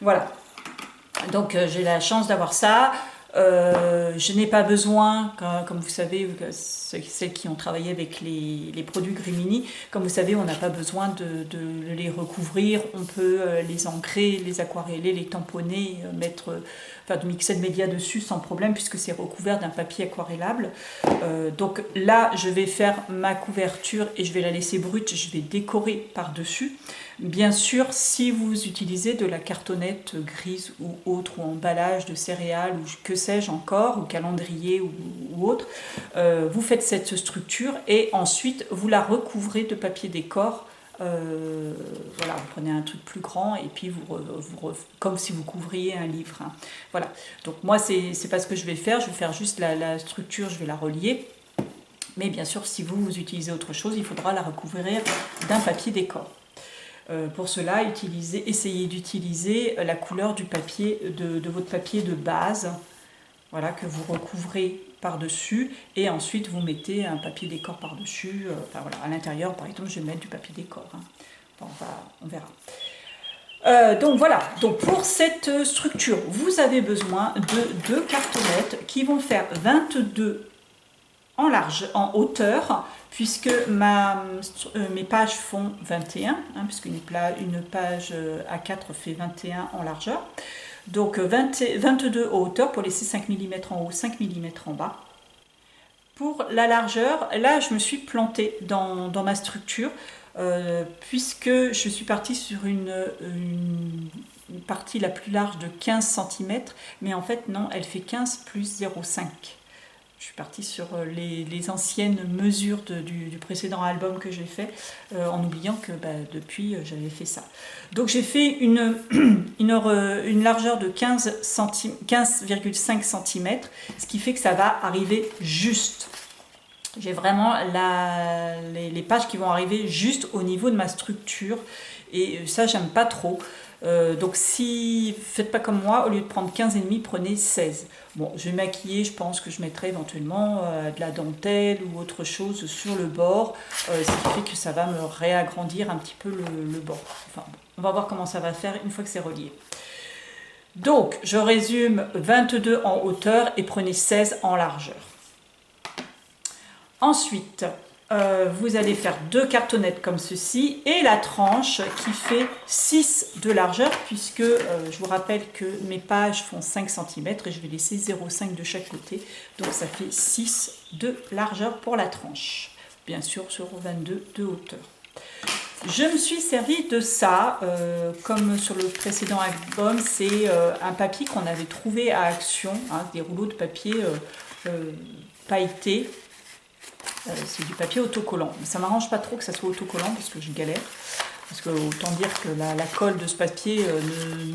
Voilà. Donc, j'ai la chance d'avoir ça. Je n'ai pas besoin, comme vous savez, celles qui ont travaillé avec les produits Grimini, comme vous savez, on n'a pas besoin de les recouvrir, on peut les ancrer, les aquareller, les tamponner, faire du mixed média dessus sans problème puisque c'est recouvert d'un papier aquarellable. Donc là, je vais faire ma couverture et je vais la laisser brute, je vais décorer par-dessus. Bien sûr, si vous utilisez de la cartonnette grise ou autre, ou emballage de céréales, ou que sais-je encore, ou calendrier ou autre, vous faites cette structure et ensuite vous la recouvrez de papier décor. Voilà, vous prenez un truc plus grand et puis comme si vous couvriez un livre. Hein. Voilà, donc moi c'est pas ce que je vais faire juste la structure, je vais la relier. Mais bien sûr, si vous utilisez autre chose, il faudra la recouvrir d'un papier décor. Pour cela, essayez d'utiliser la couleur du papier, de votre papier de base, voilà, que vous recouvrez par-dessus, et ensuite vous mettez un papier décor par-dessus. Enfin, voilà, à l'intérieur, par exemple, je vais mettre du papier décor. Hein. Bon, on verra. Donc voilà, donc pour cette structure, vous avez besoin de 2 cartonnettes qui vont faire 22 en hauteur, puisque mes pages font 21, hein, puisque une page A4 fait 21 en largeur. Donc 22 en hauteur pour laisser 5 mm en haut, 5 mm en bas. Pour la largeur, là je me suis plantée dans ma structure, puisque je suis partie sur une partie la plus large de 15 cm, mais en fait non, elle fait 15 plus 0,5. Je suis partie sur les anciennes mesures du précédent album que j'ai fait, en oubliant que depuis j'avais fait ça. Donc j'ai fait une largeur de 15,5 cm, ce qui fait que ça va arriver juste. J'ai vraiment les pages qui vont arriver juste au niveau de ma structure, et ça j'aime pas trop. Donc si faites pas comme moi, au lieu de prendre 15,5, prenez 16. Bon, je vais maquiller, je pense que je mettrai éventuellement de la dentelle ou autre chose sur le bord, ce qui fait que ça va me réagrandir un petit peu le bord. Enfin, on va voir comment ça va faire une fois que c'est relié. Donc, je résume, 22 en hauteur et prenez 16 en largeur. Ensuite, vous allez faire 2 cartonnettes comme ceci et la tranche qui fait 6 de largeur, puisque je vous rappelle que mes pages font 5 cm et je vais laisser 0,5 de chaque côté, donc ça fait 6 de largeur pour la tranche, bien sûr sur 22 de hauteur. Je me suis servi de ça, comme sur le précédent album, c'est un papier qu'on avait trouvé à Action, hein, des rouleaux de papier pailletés. C'est du papier autocollant. Ça m'arrange pas trop que ça soit autocollant parce que je galère. Parce que autant dire que la colle de ce papier,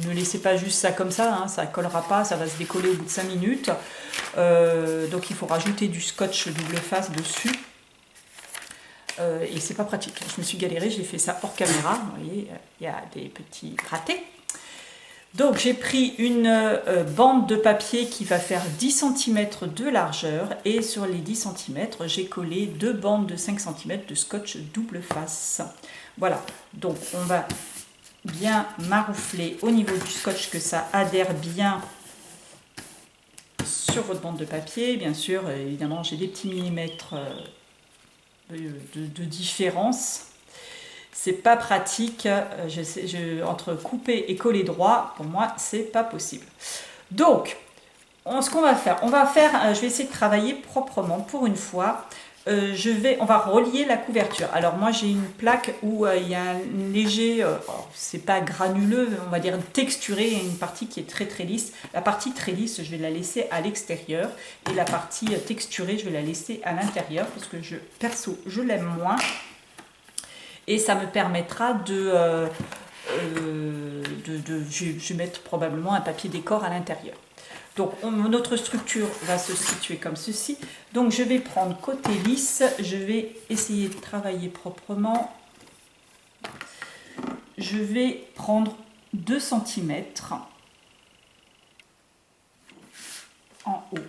ne laissez pas juste ça comme ça, hein, ça collera pas, ça va se décoller au bout de 5 minutes. Donc il faut rajouter du scotch double face dessus. Et c'est pas pratique. Je me suis galérée, j'ai fait ça hors caméra. Vous voyez, il y a des petits ratés. Donc j'ai pris une bande de papier qui va faire 10 cm de largeur et sur les 10 cm j'ai collé deux bandes de 5 cm de scotch double face. Voilà, donc on va bien maroufler au niveau du scotch que ça adhère bien sur votre bande de papier. Bien sûr, évidemment j'ai des petits millimètres de différence. C'est pas pratique, entre couper et coller droit, pour moi, c'est pas possible. Donc, ce qu'on va faire, je vais essayer de travailler proprement pour une fois. On va relier la couverture. Alors moi j'ai une plaque où il y a un léger, c'est pas granuleux, on va dire texturé, il y a une partie qui est très très lisse. La partie très lisse, je vais la laisser à l'extérieur et la partie texturée, je vais la laisser à l'intérieur parce que perso, je l'aime moins. Et ça me permettra je vais mettre probablement un papier décor à l'intérieur. Donc notre structure va se situer comme ceci. Donc je vais prendre côté lisse, je vais essayer de travailler proprement. Je vais prendre 2 cm en haut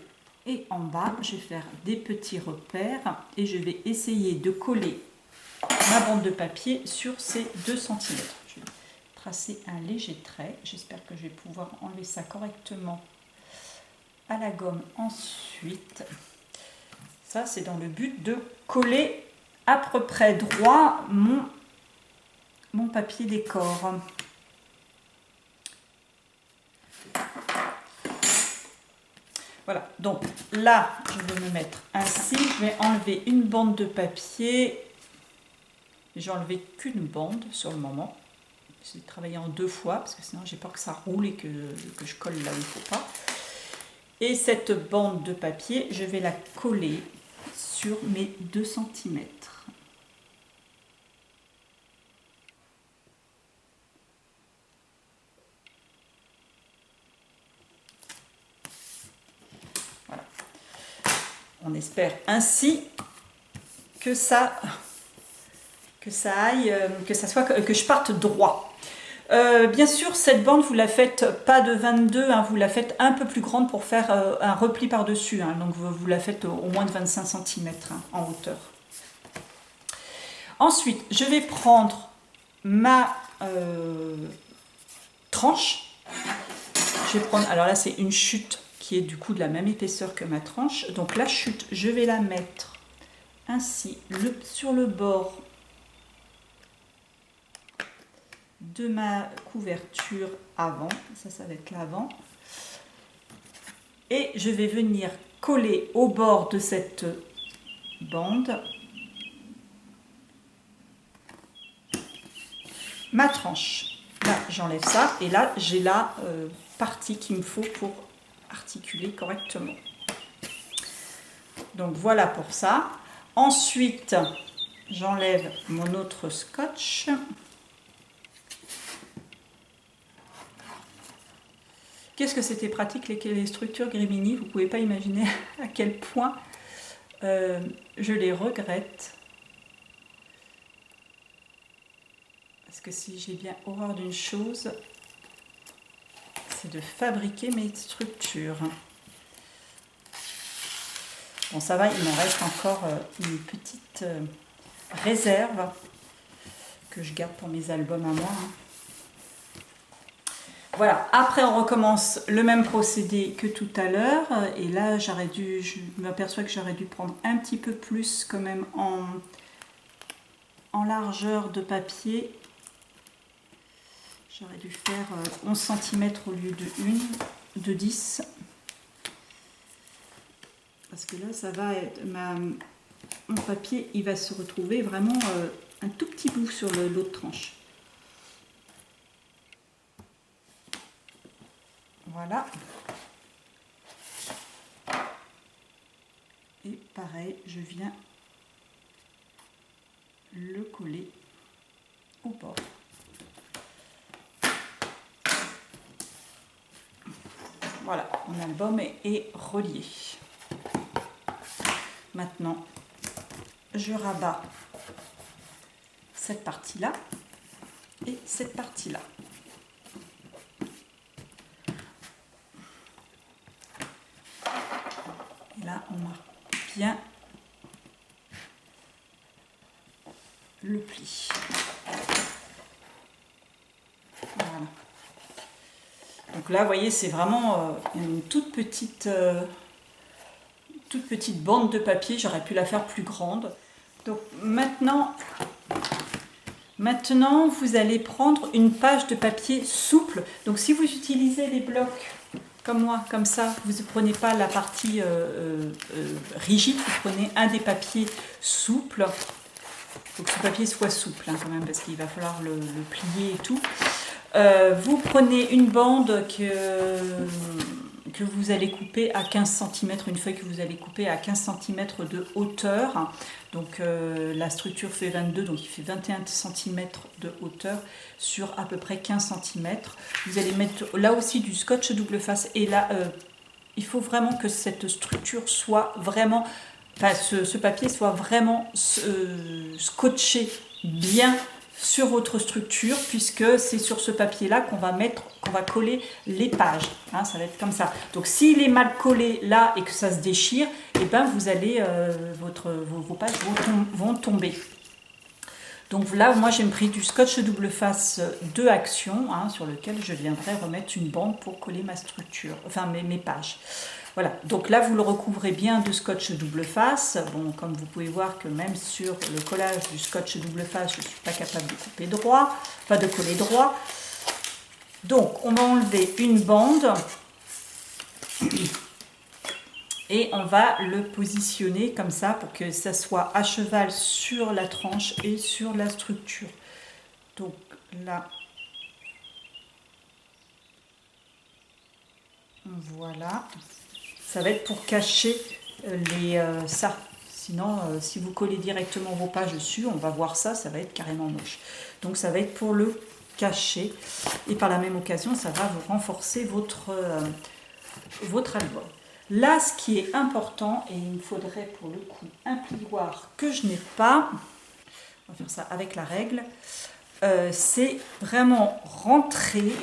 et en bas. Je vais faire des petits repères et je vais essayer de coller ma bande de papier sur ces 2 cm. Je vais tracer un léger trait. J'espère que je vais pouvoir enlever ça correctement à la gomme ensuite. Ça, c'est dans le but de coller à peu près droit mon papier décor. Voilà, donc là, je vais me mettre ainsi. Je vais enlever une bande de papier. J'ai enlevé qu'une bande sur le moment. J'ai travaillé en 2 fois parce que sinon j'ai peur que ça roule et que je colle là où il ne faut pas. Et cette bande de papier, je vais la coller sur mes 2 cm. Voilà. On espère ainsi que ça aille, que je parte droit. Bien sûr, cette bande, vous la faites pas de 22, hein, vous la faites un peu plus grande pour faire un repli par-dessus. Hein, donc vous la faites au moins de 25 cm hein, en hauteur. Ensuite, je vais prendre ma tranche. Je vais prendre, alors là, c'est une chute qui est du coup de la même épaisseur que ma tranche. Donc la chute, je vais la mettre ainsi sur le bord de ma couverture avant, ça va être l'avant, et je vais venir coller au bord de cette bande ma tranche. Là j'enlève ça et là j'ai la partie qu'il me faut pour articuler correctement. Donc voilà pour ça. Ensuite j'enlève mon autre scotch. Qu'est-ce que c'était pratique les structures Grimini, vous ne pouvez pas imaginer à quel point je les regrette. Parce que si j'ai bien horreur d'une chose, c'est de fabriquer mes structures. Bon ça va, il m'en reste encore une petite réserve que je garde pour mes albums à moi. Hein. Voilà, après on recommence le même procédé que tout à l'heure. Et là, je m'aperçois que j'aurais dû prendre un petit peu plus quand même en largeur de papier. J'aurais dû faire 11 cm au lieu de 10. Parce que là, ça va être mon papier, il va se retrouver vraiment un tout petit bout sur l'autre tranche. Voilà. Et pareil, je viens le coller au bord. Voilà, mon album est relié. Maintenant, je rabats cette partie-là et cette partie-là. Là, on marque bien le pli. Voilà. Donc là, vous voyez, c'est vraiment une toute petite bande de papier. J'aurais pu la faire plus grande. Donc maintenant, vous allez prendre une page de papier souple. Donc si vous utilisez les blocs comme moi, comme ça, vous ne prenez pas la partie rigide, vous prenez un des papiers souples. Il faut que ce papier soit souple quand même, parce qu'il va falloir le plier et tout. Vous prenez une bande que vous allez couper à 15 cm, une feuille que vous allez couper à 15 cm de hauteur. Donc la structure fait 22, donc il fait 21 cm de hauteur sur à peu près 15 cm. Vous allez mettre là aussi du scotch double face, et là il faut vraiment que cette structure soit vraiment, enfin ce papier soit vraiment scotché bien sur votre structure, puisque c'est sur ce papier là qu'on va coller les pages, hein, ça va être comme ça. Donc s'il est mal collé là et que ça se déchire, et ben vous allez vos pages vont tomber. Donc là, moi j'ai pris du scotch double face de Action, hein, sur lequel je viendrai remettre une bande pour coller ma structure, enfin mes pages. Voilà, donc là vous le recouvrez bien de scotch double face. Bon, comme vous pouvez voir que même sur le collage du scotch double face, je ne suis pas capable de couper droit, enfin de coller droit. Donc on va enlever une bande et on va le positionner comme ça pour que ça soit à cheval sur la tranche et sur la structure. Donc là, voilà. Ça va être pour cacher ça. Sinon, si vous collez directement vos pages dessus, on va voir ça, ça va être carrément moche. Donc ça va être pour le cacher. Et par la même occasion, ça va vous renforcer votre album. Là, ce qui est important, et il me faudrait pour le coup un plioir que je n'ai pas, on va faire ça avec la règle, c'est vraiment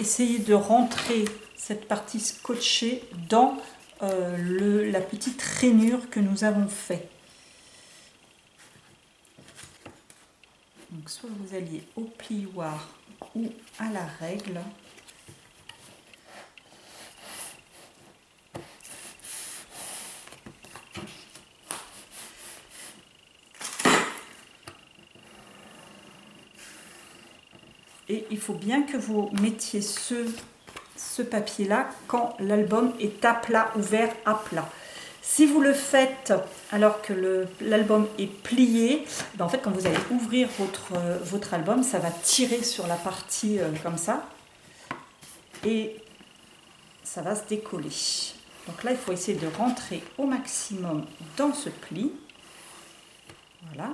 essayer de rentrer cette partie scotchée dans la petite rainure que nous avons fait. Donc soit vous alliez au plioir ou à la règle. Et il faut bien que vous mettiez ce papier là quand l'album est à plat, ouvert à plat. Si vous le faites alors que l'album est plié, ben en fait quand vous allez ouvrir votre album, ça va tirer sur la partie comme ça et ça va se décoller. Donc là il faut essayer de rentrer au maximum dans ce pli. Voilà.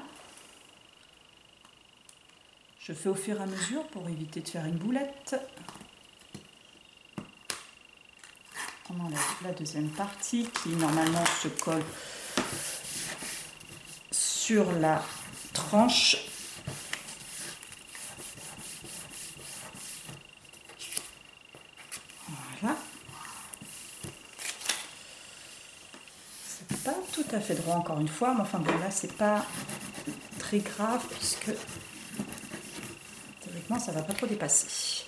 Je fais au fur et à mesure pour éviter de faire une boulette. On enlève la deuxième partie qui normalement se colle sur la tranche. Voilà. C'est pas tout à fait droit encore une fois, mais enfin bon là c'est pas très grave puisque théoriquement ça va pas trop dépasser.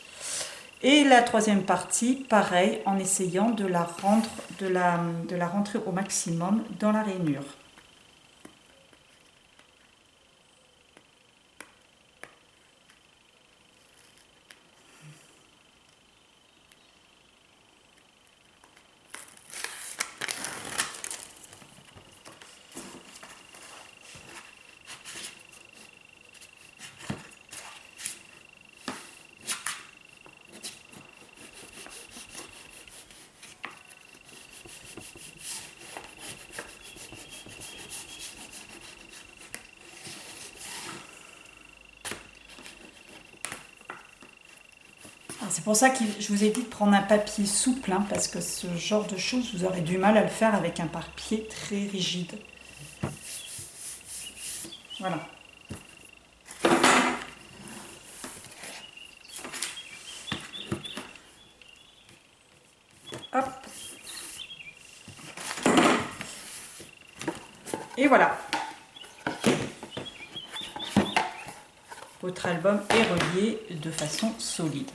Et la troisième partie, pareil, en essayant de la rentrer au maximum dans la rainure. C'est pour ça que je vous ai dit de prendre un papier souple, hein, parce que ce genre de choses, vous aurez du mal à le faire avec un papier très rigide. Voilà. Hop. Et voilà. Votre album est relié de façon solide.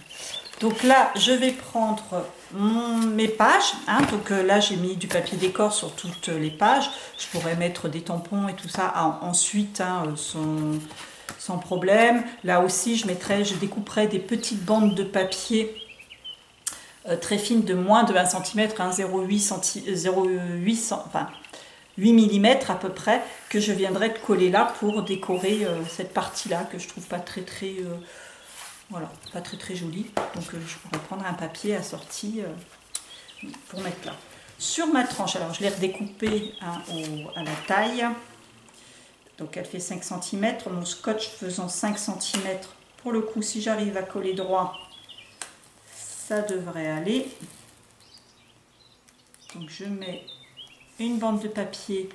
Donc là, je vais prendre mes pages. Hein. Donc là, j'ai mis du papier décor sur toutes les pages. Je pourrais mettre des tampons et tout ça ensuite, hein, sans problème. Là aussi, je découperai des petites bandes de papier très fines de moins de 1 cm, hein, 8 mm à peu près, que je viendrai de coller là pour décorer cette partie-là que je trouve pas très voilà, pas très jolie. Donc je pourrais prendre un papier assorti pour mettre là. Sur ma tranche, alors je l'ai redécoupée hein, à la taille. Donc elle fait 5 cm. Mon scotch faisant 5 cm. Pour le coup, si j'arrive à coller droit, ça devrait aller. Donc je mets une bande de papier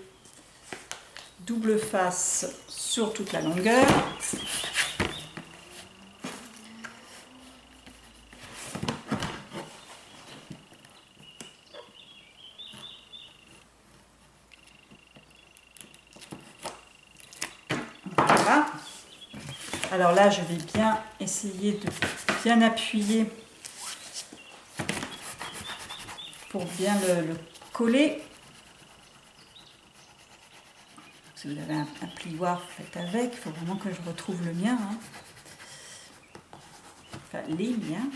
double face sur toute la longueur. Voilà. Alors là, je vais bien essayer de bien appuyer pour bien le coller. Si vous avez un plioir, faites avec. Il faut vraiment que je retrouve le mien. Hein. Enfin, les miens.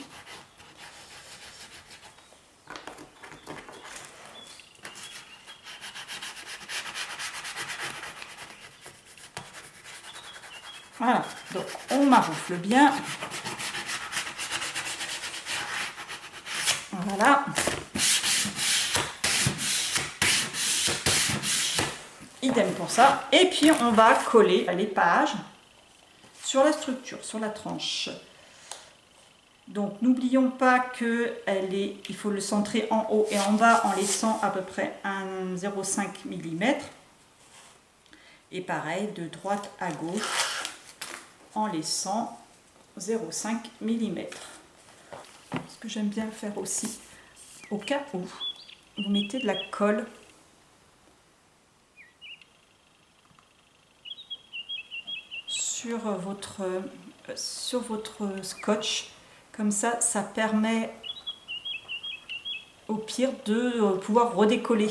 Voilà, donc on maroufle bien. Voilà. Idem pour ça. Et puis on va coller les pages sur la structure, sur la tranche. Donc n'oublions pas qu'il faut le centrer en haut et en bas en laissant à peu près un 0,5 mm. Et pareil de droite à gauche en laissant 0,5 mm. Ce que j'aime bien faire aussi, au cas où vous mettez de la colle sur votre scotch, comme ça, ça permet au pire de pouvoir redécoller.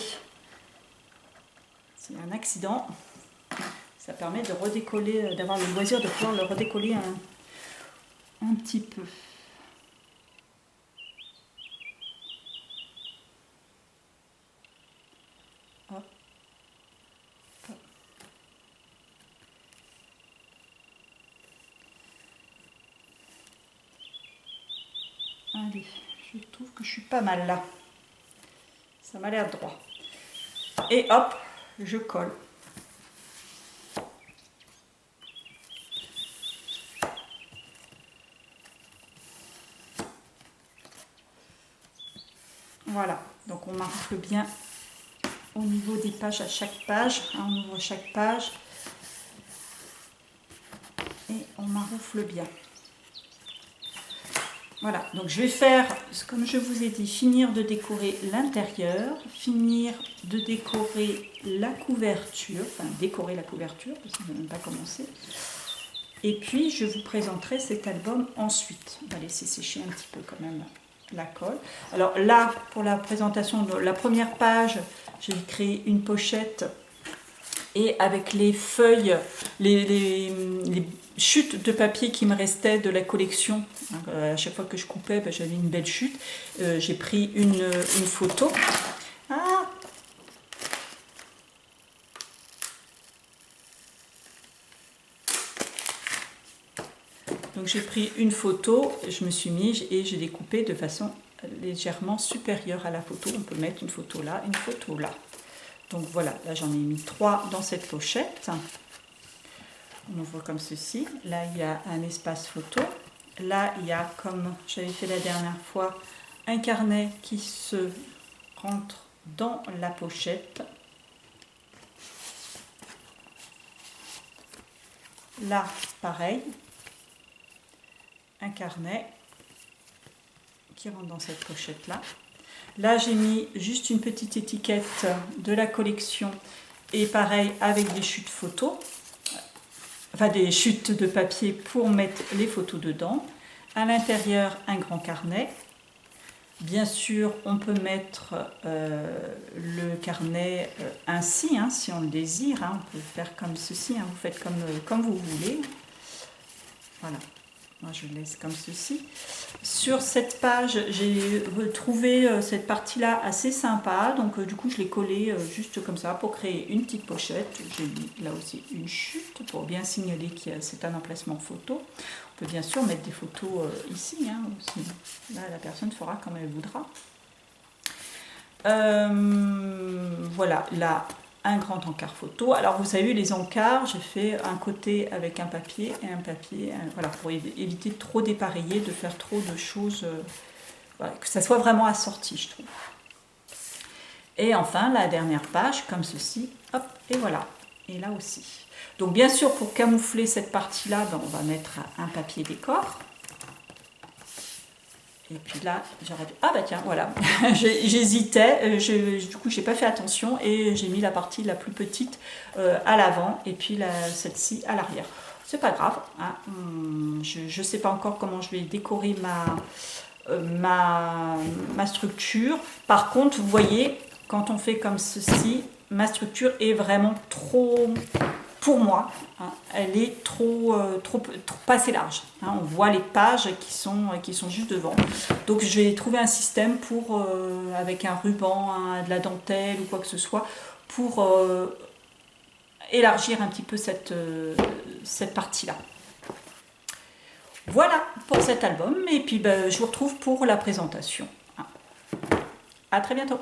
S'il y a un accident, ça permet de redécoller, d'avoir le loisir de pouvoir le redécoller un petit peu. Hop. Hop. Allez, je trouve que je suis pas mal là. Ça m'a l'air droit. Et hop, je colle. Voilà, donc on marque bien au niveau des pages à chaque page. Hein, on ouvre chaque page et on maroufle bien. Voilà, donc je vais faire, comme je vous ai dit, finir de décorer l'intérieur, finir de décorer la couverture, enfin décorer la couverture, parce que je n'ai même pas commencé. Et puis je vous présenterai cet album ensuite. On va laisser sécher un petit peu quand même la colle. Alors là, pour la présentation de la première page, j'ai créé une pochette et avec les feuilles, les chutes de papier qui me restaient de la collection, à chaque fois que je coupais, j'avais une belle chute. J'ai pris une photo. Ah, donc j'ai pris une photo, je me suis mise et j'ai découpé de façon légèrement supérieure à la photo. On peut mettre une photo là, une photo là. Donc voilà, là j'en ai mis 3 dans cette pochette. On ouvre comme ceci. Là il y a un espace photo. Là il y a, comme j'avais fait la dernière fois, un carnet qui se rentre dans la pochette. Là pareil, un carnet qui rentre dans cette pochette là. Là j'ai mis juste une petite étiquette de la collection Et pareil avec des chutes photos, enfin des chutes de papier pour mettre les photos dedans. À l'intérieur, un grand carnet. Bien sûr, on peut mettre le carnet ainsi, hein, si on le désire. Hein. On peut faire comme ceci, hein. Vous faites comme vous voulez. Voilà. Moi, je le laisse comme ceci. Sur cette page, j'ai trouvé cette partie-là assez sympa. Donc, du coup, je l'ai collée juste comme ça pour créer une petite pochette. J'ai mis là aussi une chute pour bien signaler que c'est un emplacement photo. On peut bien sûr mettre des photos ici, hein, aussi. Là, la personne fera comme elle voudra. Voilà, là, un grand encart photo. Alors vous savez, les encarts, j'ai fait un côté avec un papier et un papier, voilà, pour éviter de trop dépareiller, de faire trop de choses, voilà, que ça soit vraiment assorti, je trouve. Et enfin, la dernière page, comme ceci, hop, et voilà. Et là aussi. Donc bien sûr, pour camoufler cette partie-là, ben, on va mettre un papier décor. Et puis là, j'aurais dû... Ah bah tiens, voilà, j'hésitais, du coup j'ai pas fait attention et j'ai mis la partie la plus petite à l'avant et puis celle-ci à l'arrière. C'est pas grave, hein. Je sais pas encore comment je vais décorer ma structure. Par contre, vous voyez, quand on fait comme ceci, ma structure est vraiment trop... Pour moi, hein, elle est trop pas assez large. Hein, on voit les pages qui sont juste devant. Donc je vais trouver un système pour, avec un ruban, de la dentelle ou quoi que ce soit, pour élargir un petit peu cette partie-là. Voilà pour cet album. Et puis ben, je vous retrouve pour la présentation. À très bientôt.